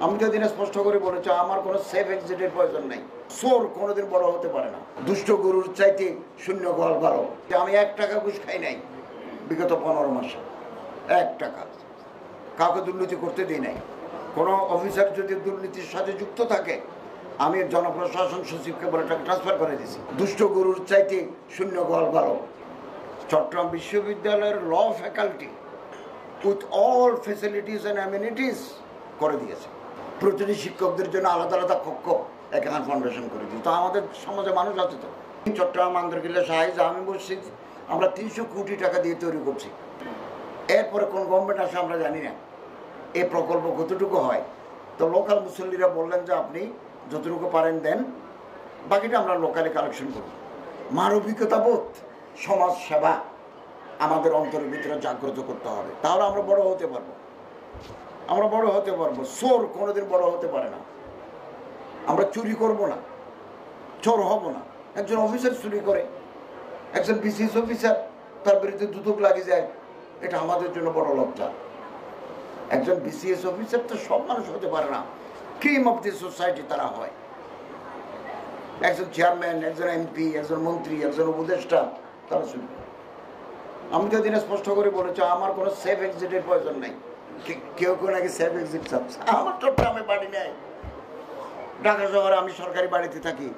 আমি তো দিনে স্পষ্ট করে বলেছি আমার কোনো সেফ এক্সিটের প্রয়োজন নেই। চোর কোনোদিন বড় হতে পারে না। দুষ্ট গরুর চাইতে শূন্য গোয়াল ভালো। আমি 1 টাকা ঘুষ খাই নাই বিগত 15 মাসে, 1 টাকা কাউকে দুর্নীতি করতে দিই নাই। কোনো অফিসার যদি দুর্নীতির সাথে যুক্ত থাকে আমি জনপ্রশাসন সচিবকে বলে টাকা ট্রান্সফার করে দিয়েছি। দুষ্ট গরুর চাইতে শূন্য গোয়াল ভালো। চট্টগ্রাম বিশ্ববিদ্যালয়ের law faculty with all facilities and amenities করে দিয়েছে। প্রতিটি শিক্ষকদের জন্য আলাদা আলাদা কক্ষ এখানে ফাউন্ডেশন করে দিয়েছে। তো আমাদের সমাজে মানুষ আছে তো। চট্টগ্রাম আন্দরকিল্লা শাহী জামে মসজিদ আমরা 300 কোটি টাকা দিয়ে তৈরি করছি। এরপরে কোন গভর্নমেন্ট আসে আমরা জানি না। এই প্রকল্প কতটুকু হয়। তো লোকাল মুসল্লিরা বললেন যে আপনি যতটুকু পারেন দেন, বাকিটা আমরা লোকালি কালেকশন করব। মানবিকতা বোধ, সমাজ সেবা আমাদের অন্তরের ভিতরে জাগ্রত করতে হবে, তাহলে আমরা বড় হতে পারবো। আমরা বড় হতে পারবো। চোর কোনোদিন বড় হতে পারে না। আমরা চুরি করব না, চোর হব না। একজন অফিসার চুরি করে, একজন বিসিএস অফিসার তার বিরুদ্ধে দুদক লাগে যায়, এটা আমাদের জন্য বড় লজ্জা। একজন বিসিএস অফিসার তো সব মানুষ হতে পারে না, ক্রিম অফ দি সোসাইটি তারা হয়। একজন চেয়ারম্যান, একজন এমপি, একজন মন্ত্রী, একজন উপদেষ্টা তারা চুরি করে। আমি তো দিনে স্পষ্ট করে বলেছি আমার কোনো সেফ এক্সিটের প্রয়োজন নেই। কেউ কেউ নাকি সেফ এক্সিট চাচ্ছে। আমার চট্টগ্রামে বাড়ি নেই, ঢাকা শহরে আমি সরকারি বাড়িতে থাকি।